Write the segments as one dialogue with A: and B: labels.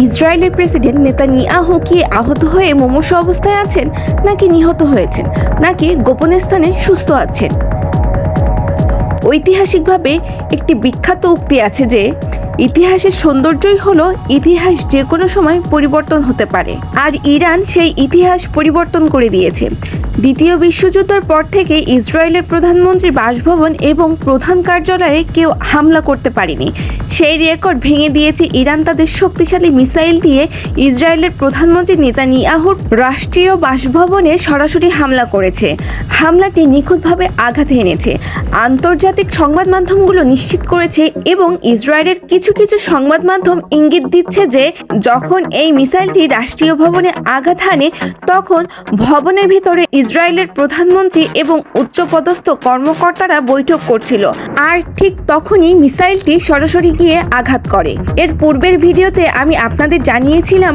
A: ইসরায়েলের president Netanyahu কি আহত হয়ে মুমূর্ষ অবস্থায় আছেন, নাকি নিহত হয়েছেন, নাকি গোপন স্থানে সুস্থ আছেন? ঐতিহাসিকভাবে একটি বিখ্যাত উক্তি আছে যে ইতিহাসের সৌন্দর্যই হলো ইতিহাস যে কোনো সময় পরিবর্তন হতে পারে, আর ইরান সেই ইতিহাস পরিবর্তন করে দিয়েছে। দ্বিতীয় বিশ্বযুদ্ধের পর থেকে ইসরায়েলের প্রধানমন্ত্রীর বাসভবন এবং প্রধান কার্যালয়ে কেউ হামলা করতে পারেনি। সেই রেকর্ড ভেঙে দিয়েছে ইরান তাদের শক্তিশালী মিসাইল দিয়ে ইসরায়েলের প্রধানমন্ত্রী নেতানিয়াহুর রাষ্ট্রীয় বাসভবনে সরাসরি হামলা করেছে। হামলাটি নিখুঁতভাবে আঘাত এনেছে, আন্তর্জাতিক সংবাদ মাধ্যমগুলো নিশ্চিত করেছে, এবং ইসরায়েলের কিছু কিছু সংবাদ মাধ্যম ইঙ্গিত দিচ্ছে যে যখন এই মিসাইলটি রাষ্ট্রীয় ভবনে আঘাত হানে তখন ভবনের ভিতরে ইসরায়েলের প্রধানমন্ত্রী এবং উচ্চপদস্থ কর্মকর্তারা বৈঠক করছিল, আর ঠিক তখনই মিসাইলটি সরাসরি গিয়ে আঘাত করে। এর পূর্বের ভিডিওতে আমি আপনাদের জানিয়েছিলাম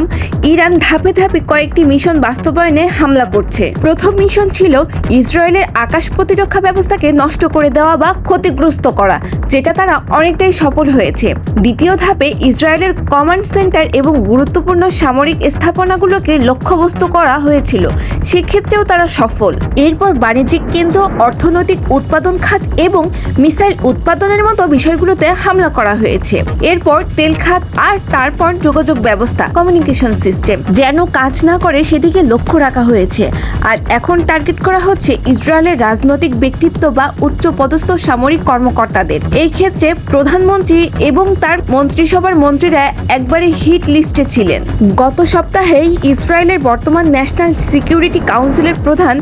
A: ইরান ধাপে ধাপে কয়েকটি মিশন বাস্তবায়নে হামলা করছে। প্রথম মিশন ছিল ইসরায়েলের আকাশ প্রতিরক্ষা ব্যবস্থাকে নষ্ট করে দেওয়া বা ক্ষতিগ্রস্ত করা, যেটা তারা অনেকটাই সফল হয়েছে। দ্বিতীয় ধাপে ইসরায়েলের কমান্ড সেন্টার এবং গুরুত্বপূর্ণ সামরিক স্থাপনাগুলোকে লক্ষ্যবস্তু করা হয়েছিল, সেক্ষেত্রেও তারা সফল। এরপর বাণিজ্যিক কেন্দ্র, অর্থনৈতিক উৎপাদন খাত এবং মিসাইল উৎপাদনের মতো বিষয়গুলোতে হামলা করা হয়েছে। এরপর তেল খাত, আর তারপর যোগাযোগ ব্যবস্থা, কমিউনিকেশন সিস্টেম যেন কাজ না করে সেদিকে লক্ষ্য রাখা হয়েছে। আর এখন টার্গেট করা হচ্ছে ইসরায়েলের রাজনৈতিক ব্যক্তিত্ব বা উচ্চ পদস্থ সামরিক কর্মকর্তাদের। এই ক্ষেত্রে প্রধানমন্ত্রী এবং তার মন্ত্রিসভার মন্ত্রীরা একবারে হিট লিস্টে ছিলেন। গত সপ্তাহেই ইসরায়েলের বর্তমান ন্যাশনাল সিকিউরিটি কাউন্সিলের প্রধান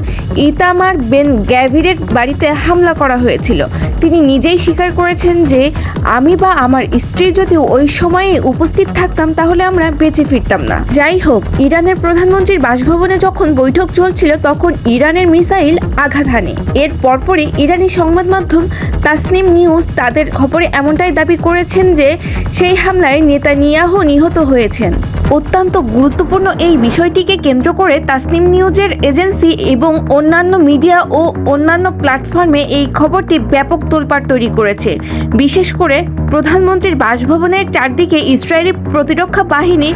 A: ইতামার বেন গ্যাভিরের বাড়িতে হামলা করা হয়েছিল। তিনি নিজেই স্বীকার করেছেন যে আমি বা আমার স্ত্রী যদি ওই সময়ে উপস্থিত থাকতাম তাহলে আমরা বেঁচে ফিরতাম না। যাই হোক, ইরানের প্রধানমন্ত্রীর বাসভবনে যখন বৈঠক চলছিল তখন ইরানের মিসাইল আঘাত হানে। এর পরপরই ইরানি সংবাদ মাধ্যম তাসনিম নিউজ তাদের খবরে এমনটাই দাবি করেছেন যে সেই হামলায় নেতানিয়াহু নিহত হয়েছেন। অত্যন্ত গুরুত্বপূর্ণ এই বিষয়টিকে কেন্দ্র করে তাসনিম নিউজের এজেন্সি এবং অন্যান্য মিডিয়া ও অন্যান্য প্ল্যাটফর্মে এই খবরটি ব্যাপক তোলপাড় তৈরি করেছে। বিশেষ করে প্রধানমন্ত্রীর বাসভবনের চারদিকে ইসরায়েলি প্রতিরক্ষা বাহিনী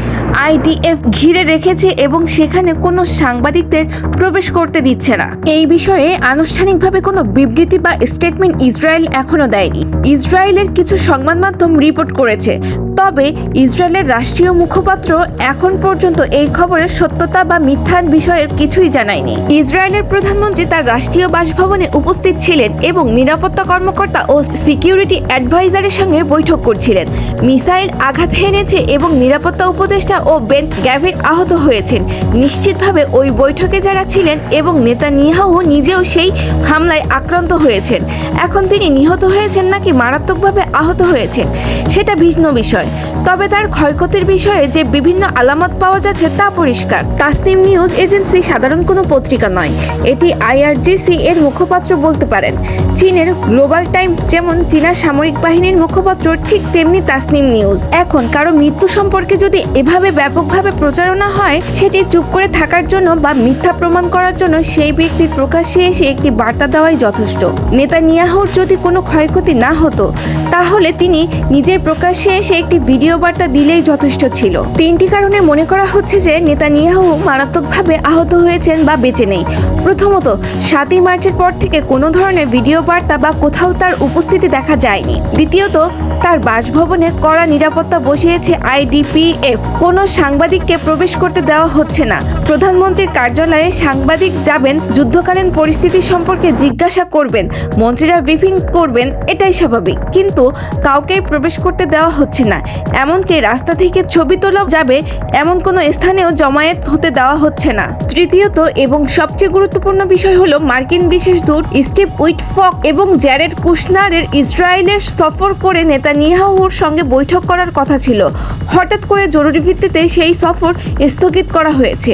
A: IDF ঘিরে রেখেছে এবং সেখানে কোনো সাংবাদিকদের প্রবেশ করতে দিচ্ছে না। এই বিষয়ে আনুষ্ঠানিকভাবে কোনো বিবৃতি বা স্টেটমেন্ট ইসরায়েল এখনো দেয়নি। ইসরায়েলের কিছু সংবাদ মাধ্যম রিপোর্ট করেছে, তবে ইসরায়েলের রাষ্ট্রীয় মুখপাত্র এখন পর্যন্ত এই খবরের সত্যতা বা মিথ্যার বিষয়ে কিছুই জানায়নি। ইসরায়েলের প্রধানমন্ত্রী তার রাষ্ট্রীয় বাসভবনে উপস্থিত ছিলেন এবং নিরাপত্তা কর্মকর্তা ও সিকিউরিটি অ্যাডভাইজারের সঙ্গে বৈঠক করছিলেন। মিসাইল আঘাত হেনেছে এবং নিরাপত্তা উপদেষ্টা ও বেন গ্যাভির আহত হয়েছেন। নিশ্চিতভাবে ওই বৈঠকে যারা ছিলেন এবং নেতানিয়াহু নিজেও সেই হামলায় আক্রান্ত হয়েছেন। এখন তিনি নিহত হয়েছেন নাকি মারাত্মকভাবে আহত হয়েছেন সেটা ভিন্ন বিষয়, তবে তার ক্ষয়ক্ষতির বিষয়ে যে বিভিন্ন আলামত পাওয়া যাচ্ছে তা পরিষ্কার। তাসনিম নিউজ এজেন্সি সাধারণ কোনো পত্রিকা নয়, এটি IRGC এর মুখপাত্র বলতে পারেন। চীনের গ্লোবাল টাইমস যেমন চীনা সামরিক বাহিনীর মুখপাত্র, ঠিক তেমনি তাসনিম নিউজ। এখন কারো মৃত্যু সম্পর্কে যদি এভাবে ব্যাপকভাবে প্রচারণা হয়, সেটি চুপ করে থাকার জন্য বা মিথ্যা প্রমাণ করার জন্য সেই ব্যক্তির প্রকাশ্যে এসে একটি বার্তা দেওয়াই যথেষ্ট। নেতানিয়াহুর যদি কোনো ক্ষয়ক্ষতি না হতো তাহলে তিনি নিজের প্রকাশ্যে এসে একটি ভিডিও বার্তা দিলেই যথেষ্ট ছিল। তিনটি কারণে মনে করা হচ্ছে যে নেতানিয়াহু মারাত্মকভাবে আহত হয়েছেন বা বেঁচে নেই। প্রথমত, 7ই মার্চের পর থেকে কোনো ধরনের ভিডিও বার্তা বা কোথাও তার উপস্থিতি দেখা যায়নি। দ্বিতীয়ত, তার বাসভবনে কড়া নিরাপত্তা বসিয়েছে IDPF। কোনো সাংবাদিককে প্রবেশ করতে দেওয়া হচ্ছে না। প্রধানমন্ত্রীর কার্যালয়ে সাংবাদিক যাবেন, যুদ্ধকালীন পরিস্থিতি সম্পর্কে জিজ্ঞাসা করবেন, মন্ত্রীরা ব্রিফিং করবেন, এটাই স্বাভাবিক, কিন্তু কাউকেই প্রবেশ করতে দেওয়া হচ্ছে না। এমনকি রাস্তা থেকে ছবি তোলা যাবে এমন কোনো স্থানেও জমায়েত হতে দেওয়া হচ্ছে না। তৃতীয়ত এবং সবচেয়ে গুরুত্বপূর্ণ বিষয় হলো মার্কিন বিশেষ দূত স্টিভ উইটফক এবং জ্যারেড কুশনারের ইসরায়েলের সফর করে নেতানিয়াহুর সঙ্গে বৈঠক করার কথা ছিল। হঠাৎ করে জরুরি ভিত্তিতে সেই সফর স্থগিত করা হয়েছে।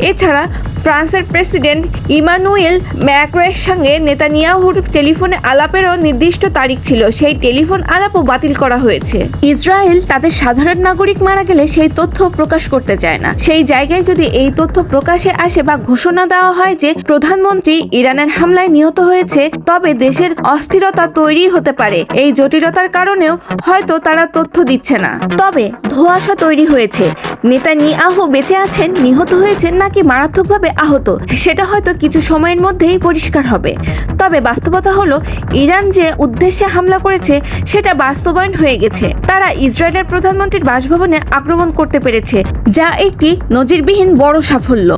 A: এছাড়া ফ্রান্সের প্রেসিডেন্ট ইমানুয়েল ম্যাক্রনের সঙ্গে নেতানিয়াহুর টেলিফোনে আলাপেরও নির্দিষ্ট তারিখ ছিল, সেই টেলিফোন আলাপও বাতিল করা হয়েছে। ইসরায়েল তাদের সাধারণ নাগরিক মারা গেলে সেই তথ্য প্রকাশ করতে চায় না। সেই জায়গায় যদি এই তথ্য প্রকাশে আসে বা ঘোষণা দেওয়া হয় যে প্রধানমন্ত্রী ইরানের হামলায় নিহত হয়েছে, তবে দেশ দেশের অস্থিরতা তৈরি হতে পারে। এই জটিলতার কারণেও হয়তো তারা তথ্য দিচ্ছে না। তবে ধোঁয়াশা তৈরি হয়েছে। নেতানিয়াহু বেঁচে আছেন, নিহত হয়েছেন নাকি মারাত্মকভাবে আহত, সেটা হয়তো কিছু সময়ের মধ্যেই পরিষ্কার হবে। তবে বাস্তবতা হলো, ইরান যে উদ্দেশ্যে হামলা করেছে সেটা বাস্তবায়ন হয়ে গেছে। তারা ইসরায়েলের প্রধানমন্ত্রীর বাসভবনে আক্রমণ করতে পেরেছে, যা একটি নজিরবিহীন বড় সাফল্য।